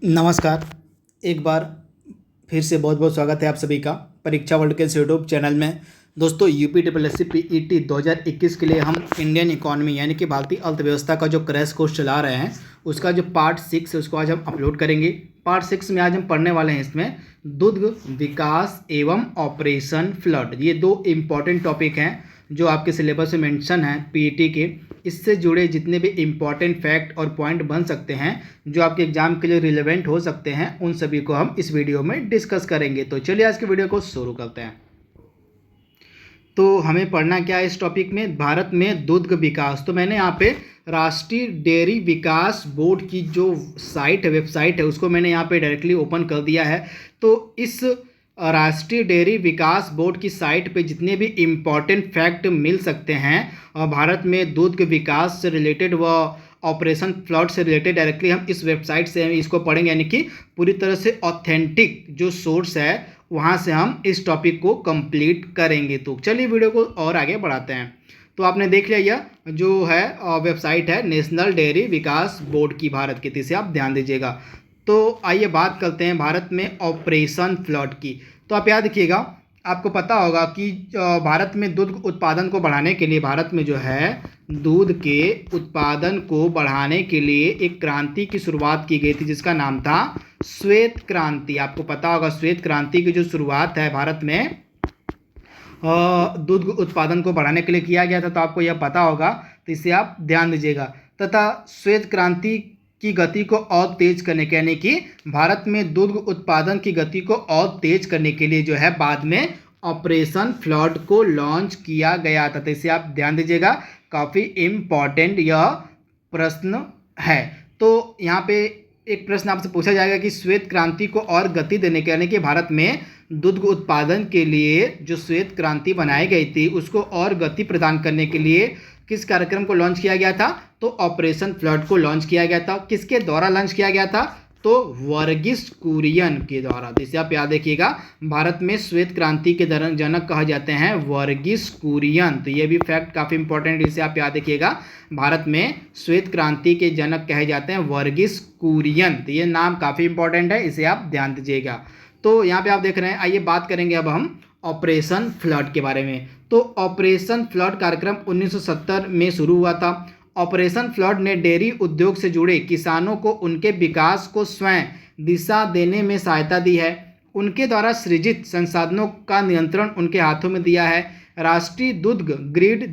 नमस्कार। एक बार फिर से बहुत बहुत स्वागत है आप सभी का परीक्षा वर्ल्ड के इस यूट्यूब चैनल में। दोस्तों UP triple S C PET 2021 के लिए हम इंडियन इकोनॉमी यानी कि भारतीय अर्थव्यवस्था का जो क्रैश कोर्स चला रहे हैं उसका जो पार्ट 6 है उसको आज हम अपलोड करेंगे। पार्ट 6 में आज हम पढ़ने वाले हैं इसमें दुग्ध विकास एवं ऑपरेशन फ्लड। ये दो इम्पॉर्टेंट टॉपिक हैं जो आपके सिलेबस में मेंशन है PET के। इससे जुड़े जितने भी इम्पॉर्टेंट फैक्ट और पॉइंट बन सकते हैं जो आपके एग्जाम के लिए रिलेवेंट हो सकते हैं उन सभी को हम इस वीडियो में डिस्कस करेंगे। तो चलिए आज के वीडियो को शुरू करते हैं। तो हमें पढ़ना क्या है इस टॉपिक में, भारत में दुग्ध विकास। तो मैंने यहाँ पे राष्ट्रीय डेयरी विकास बोर्ड की जो साइट है, वेबसाइट है, उसको मैंने यहाँ पे डायरेक्टली ओपन कर दिया है। तो इस राष्ट्रीय डेयरी विकास बोर्ड की साइट पे जितने भी इम्पॉर्टेंट फैक्ट मिल सकते हैं और भारत में दुग्ध विकास से रिलेटेड व ऑपरेशन फ्लड से रिलेटेड डायरेक्टली हम इस वेबसाइट से इसको पढ़ेंगे, यानी कि पूरी तरह से ऑथेंटिक जो सोर्स है वहाँ से हम इस टॉपिक को कंप्लीट करेंगे। तो चलिए वीडियो को और आगे बढ़ाते हैं। तो आपने देख लिया यह जो है वेबसाइट है नेशनल डेयरी विकास बोर्ड की भारत की, इसे आप ध्यान दीजिएगा। तो आइए बात करते हैं भारत में ऑपरेशन फ्लड की। तो आप याद रखिएगा, आपको पता होगा कि भारत में दूध उत्पादन को बढ़ाने के लिए, भारत में जो है दूध के उत्पादन को बढ़ाने के लिए एक क्रांति की शुरुआत की गई थी जिसका नाम था श्वेत क्रांति। आपको पता होगा श्वेत क्रांति की जो शुरुआत है भारत में दूध उत्पादन को बढ़ाने के लिए किया गया था। तो आपको यह पता होगा, तो इसे आप ध्यान दीजिएगा। तथा श्वेत क्रांति की गति को और तेज करने के, यानी कि भारत में दूध उत्पादन की गति को और तेज करने के लिए जो है बाद में ऑपरेशन फ्लड को लॉन्च किया गया था। तो इसे आप ध्यान दीजिएगा, काफ़ी इम्पॉर्टेंट यह प्रश्न है। तो यहाँ पे एक प्रश्न आपसे पूछा जाएगा कि श्वेत क्रांति को और गति देने के, यानी कि भारत में दूध उत्पादन के लिए जो श्वेत क्रांति बनाई गई थी उसको और गति प्रदान करने के लिए किस कार्यक्रम को लॉन्च किया गया था? तो ऑपरेशन फ्लड को लॉन्च किया गया था। किसके द्वारा लॉन्च किया गया था? तो वर्गीस कुरियन के द्वारा। जिसे आप याद रखिएगा, भारत में श्वेत क्रांति के जनक कहा जाते हैं वर्गीस कुरियन। तो ये भी फैक्ट काफ़ी इंपॉर्टेंट, इसे आप याद रखिएगा। भारत में श्वेत क्रांति के जनक कहे जाते हैं वर्गीस कुरियन। तो ये नाम काफ़ी इंपॉर्टेंट है, इसे आप ध्यान दीजिएगा। तो यहाँ पे आप देख रहे हैं, आइए बात करेंगे अब हम ऑपरेशन फ्लड के बारे में। तो ऑपरेशन फ्लड कार्यक्रम 1970 में शुरू हुआ था। ऑपरेशन फ्लड ने डेयरी उद्योग से जुड़े किसानों को उनके विकास को स्वयं दिशा देने में सहायता दी है। उनके द्वारा सृजित संसाधनों का नियंत्रण उनके हाथों में दिया है। राष्ट्रीय दुग्ध ग्रिड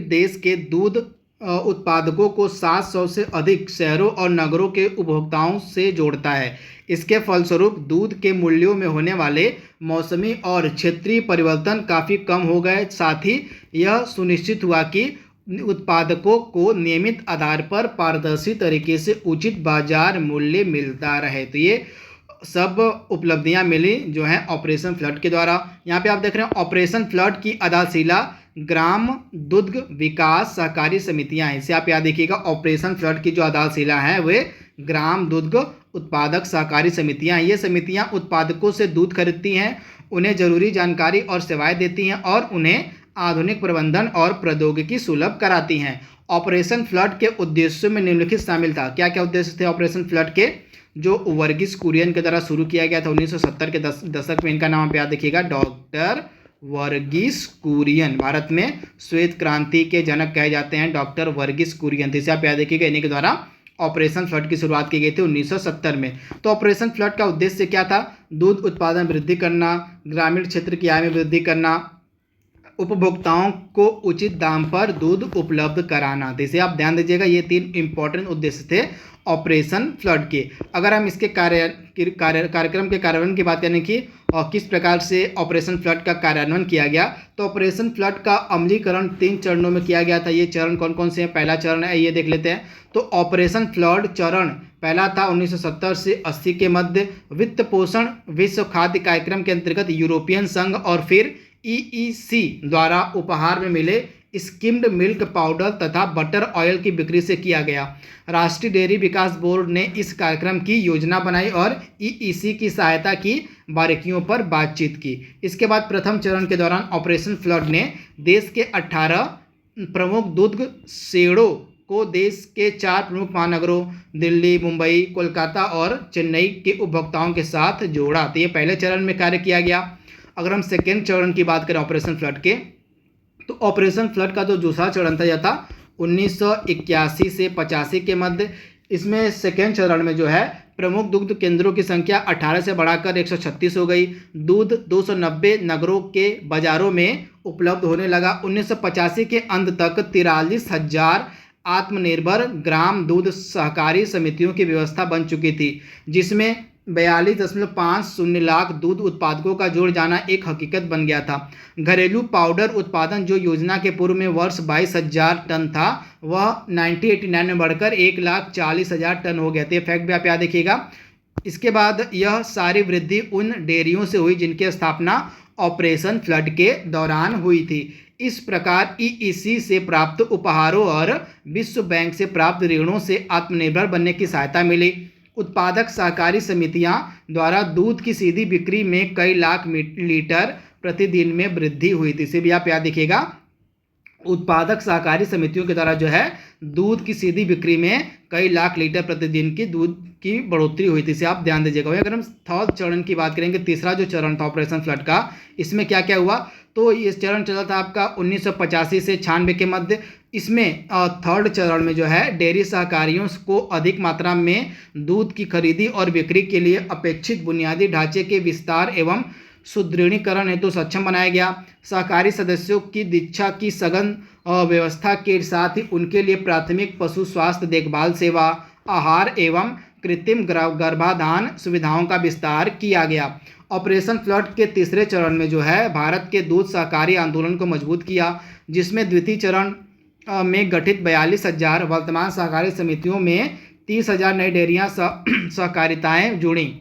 देश के दूध उत्पादकों को 700 से अधिक शहरों और नगरों के उपभोक्ताओं से जोड़ता है। इसके फलस्वरूप दूध के मूल्यों में होने वाले मौसमी और क्षेत्रीय परिवर्तन काफ़ी कम हो गए। साथ ही यह सुनिश्चित हुआ कि उत्पादकों को नियमित आधार पर पारदर्शी तरीके से उचित बाजार मूल्य मिलता रहे। तो ये सब उपलब्धियां मिली जो हैं ऑपरेशन फ्लड के द्वारा। यहाँ पे आप देख रहे हैं ऑपरेशन फ्लड की आधारशिला ग्राम दुग्ध विकास सहकारी समितियां हैं। इसे आप याद रखिएगा, ऑपरेशन फ्लड की जो आधारशिला है वे ग्राम दुग्ध उत्पादक सहकारी समितियां हैं। ये समितियां उत्पादकों से दूध खरीदती हैं, उन्हें जरूरी जानकारी और सेवाएं देती हैं और उन्हें आधुनिक प्रबंधन और प्रौद्योगिकी सुलभ कराती हैं। ऑपरेशन फ्लड के उद्देश्यों में निम्नलिखित शामिल था। क्या क्या उद्देश्य थे ऑपरेशन फ्लड के? जो वर्गीस कुरियन के द्वारा शुरू किया गया था 1970 के दशक में, इनका नाम आप याद रखिएगा, डॉक्टर वर्गीस कुरियन। भारत में श्वेत क्रांति के जनक कहे जाते हैं डॉक्टर वर्गीस कुरियन। इसे आप याद रखिएगा, इन्हीं के द्वारा ऑपरेशन फ्लड की शुरुआत की गई थी 1970 में। तो ऑपरेशन फ्लड का उद्देश्य क्या था? दूध उत्पादन वृद्धि करना, ग्रामीण क्षेत्र की आय में वृद्धि करना, उपभोक्ताओं को उचित दाम पर दूध उपलब्ध कराना। तो इसे आप ध्यान दीजिएगा, ये 3 इंपॉर्टेंट उद्देश्य थे ऑपरेशन फ्लड के। अगर हम इसके कार्यक्रम के कार्यान्वयन की बात करें कि और किस प्रकार से ऑपरेशन फ्लड का कार्यान्वयन किया गया, तो ऑपरेशन फ्लड का अमलीकरण 3 चरणों में किया गया था। ये चरण कौन कौन से हैं? पहला चरण है, ये देख लेते हैं। तो ऑपरेशन फ्लड चरण पहला था 1970 से 80 के मध्य वित्त पोषण विश्व खाद्य कार्यक्रम के अंतर्गत यूरोपियन संघ और फिर EEC द्वारा उपहार में मिले स्किम्ड मिल्क पाउडर तथा बटर ऑयल की बिक्री से किया गया। राष्ट्रीय डेयरी विकास बोर्ड ने इस कार्यक्रम की योजना बनाई और EEC की सहायता की बारीकियों पर बातचीत की। इसके बाद प्रथम चरण के दौरान ऑपरेशन फ्लड ने देश के 18 प्रमुख दुग्ध शेडों को देश के 4 प्रमुख महानगरों दिल्ली, मुंबई, कोलकाता और चेन्नई के उपभोक्ताओं के साथ जोड़ा। तो ये पहले चरण में कार्य किया गया। अगर हम सेकेंड चरण की बात करें ऑपरेशन फ्लड के, तो ऑपरेशन फ्लड का जो दूसरा चरण था यह था 1981 से 85 के मध्य। इसमें सेकेंड चरण में जो है प्रमुख दुग्ध केंद्रों की संख्या 18 से बढ़ाकर 136 हो गई। दूध 290 नगरों के बाजारों में उपलब्ध होने लगा। 1985 के अंत तक 43,000 आत्मनिर्भर ग्राम दूध सहकारी समितियों की व्यवस्था बन चुकी थी, जिसमें 42.50 लाख दूध उत्पादकों का जुड़ जाना एक हकीकत बन गया था। घरेलू पाउडर उत्पादन जो योजना के पूर्व में वर्ष 22,000 टन था, वह 1989 में बढ़कर 1,40,000 टन हो गया। तो ये फैक्ट भी आप याद रखिएगा। इसके बाद यह सारी वृद्धि उन डेयरियों से हुई जिनकी स्थापना ऑपरेशन फ्लड के दौरान हुई थी। इस प्रकार ईईसी से प्राप्त उपहारों और विश्व बैंक से प्राप्त ऋणों से आत्मनिर्भर बनने की सहायता मिली। उत्पादक सहकारी समितियां द्वारा दूध की सीधी बिक्री में कई लाख लीटर प्रतिदिन में वृद्धि हुई थी। इसे भी आप याद रखिएगा। उत्पादक सहकारी समितियों के द्वारा जो है दूध की सीधी बिक्री में कई लाख लीटर प्रतिदिन की दूध की बढ़ोतरी हुई थी। इसे आप ध्यान दीजिएगा। अगर हम थर्ड चरण की बात करेंगे, तीसरा जो चरण था ऑपरेशन फ्लड का, इसमें क्या क्या हुआ, तो ये चरण चला था आपका 1985 से 96 के मध्य। इसमें थर्ड चरण में जो है डेयरी सहकारियों को अधिक मात्रा में दूध की खरीदी और बिक्री के लिए अपेक्षित बुनियादी ढांचे के विस्तार एवं सुदृढ़ीकरण हेतु सक्षम बनाया गया। सहकारी सदस्यों की दीक्षा की सघन व्यवस्था के साथ ही उनके लिए प्राथमिक पशु स्वास्थ्य देखभाल सेवा, आहार एवं कृत्रिम गर्भाधान सुविधाओं का विस्तार किया गया। ऑपरेशन फ्लड के तीसरे चरण में जो है भारत के दूध सहकारी आंदोलन को मजबूत किया, जिसमें द्वितीय चरण में गठित 42,000 वर्तमान सहकारी समितियों में 30,000 नई डेयरियां सहकारिताएं जुड़ी।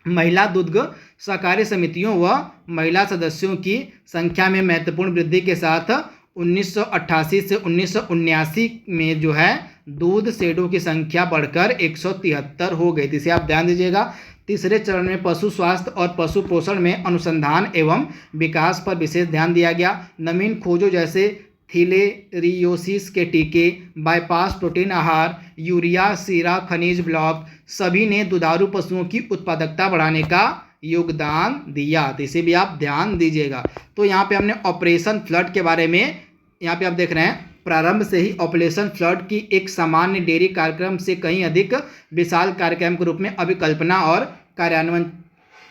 महिला दुग्ध सहकारी समितियों व महिला सदस्यों की संख्या में महत्वपूर्ण वृद्धि के साथ 1988 से 1979 में जो है दूध शेडों की संख्या बढ़कर 173 हो गई थी। इसे आप ध्यान दीजिएगा। तीसरे चरण में पशु स्वास्थ्य और पशु पोषण में अनुसंधान एवं विकास पर विशेष ध्यान दिया गया। नवीन खोजों जैसे थीलेरियोसिस के टीके, बाईपास प्रोटीन आहार, यूरिया सीरा खनिज ब्लॉक सभी ने दुधारू पशुओं की उत्पादकता बढ़ाने का योगदान दिया। तो इसे भी आप ध्यान दीजिएगा। तो यहाँ पे हमने ऑपरेशन फ्लड के बारे में, यहाँ पे आप देख रहे हैं, प्रारंभ से ही ऑपरेशन फ्लड की एक सामान्य डेयरी कार्यक्रम से कहीं अधिक विशाल कार्यक्रम के रूप में अभिकल्पना और कार्यान्वयन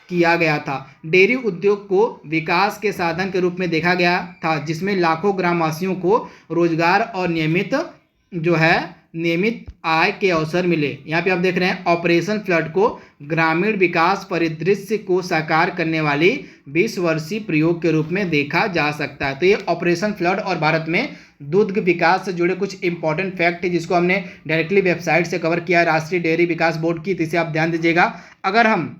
किया गया था। डेयरी उद्योग को विकास के साधन के रूप में देखा गया था, जिसमें लाखों ग्रामवासियों को रोजगार और नियमित आय के अवसर मिले। यहाँ पे आप देख रहे हैं ऑपरेशन फ्लड को ग्रामीण विकास परिदृश्य को साकार करने वाली 20 वर्षीय प्रयोग के रूप में देखा जा सकता है। तो ये ऑपरेशन फ्लड और भारत में दूध विकास से जुड़े कुछ इंपॉर्टेंट फैक्ट है, जिसको हमने डायरेक्टली वेबसाइट से कवर किया है, राष्ट्रीय डेयरी विकास बोर्ड की। तो इसे आप ध्यान दीजिएगा। अगर हम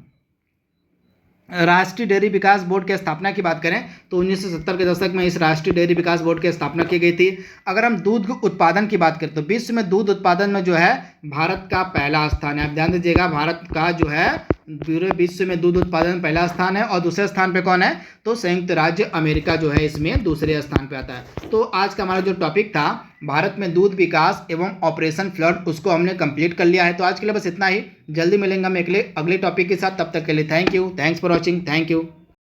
राष्ट्रीय डेयरी विकास बोर्ड की स्थापना की बात करें तो 1970 के दशक में इस राष्ट्रीय डेयरी विकास बोर्ड की स्थापना की गई थी। अगर हम दूध उत्पादन की बात करें तो विश्व में दूध उत्पादन में जो है भारत का पहला स्थान है। आप ध्यान दीजिएगा, भारत का जो है पूरे विश्व में दूध उत्पादन में पहला स्थान है। और दूसरे स्थान पे कौन है, तो संयुक्त राज्य अमेरिका जो है इसमें दूसरे स्थान पे आता है। तो आज का हमारा जो टॉपिक था भारत में दूध विकास एवं ऑपरेशन फ्लड, उसको हमने कंप्लीट कर लिया है। तो आज के लिए बस इतना ही। जल्दी मिलेंगे हम अगले टॉपिक के साथ। तब तक के लिए thank you, thanks for watching, thank you.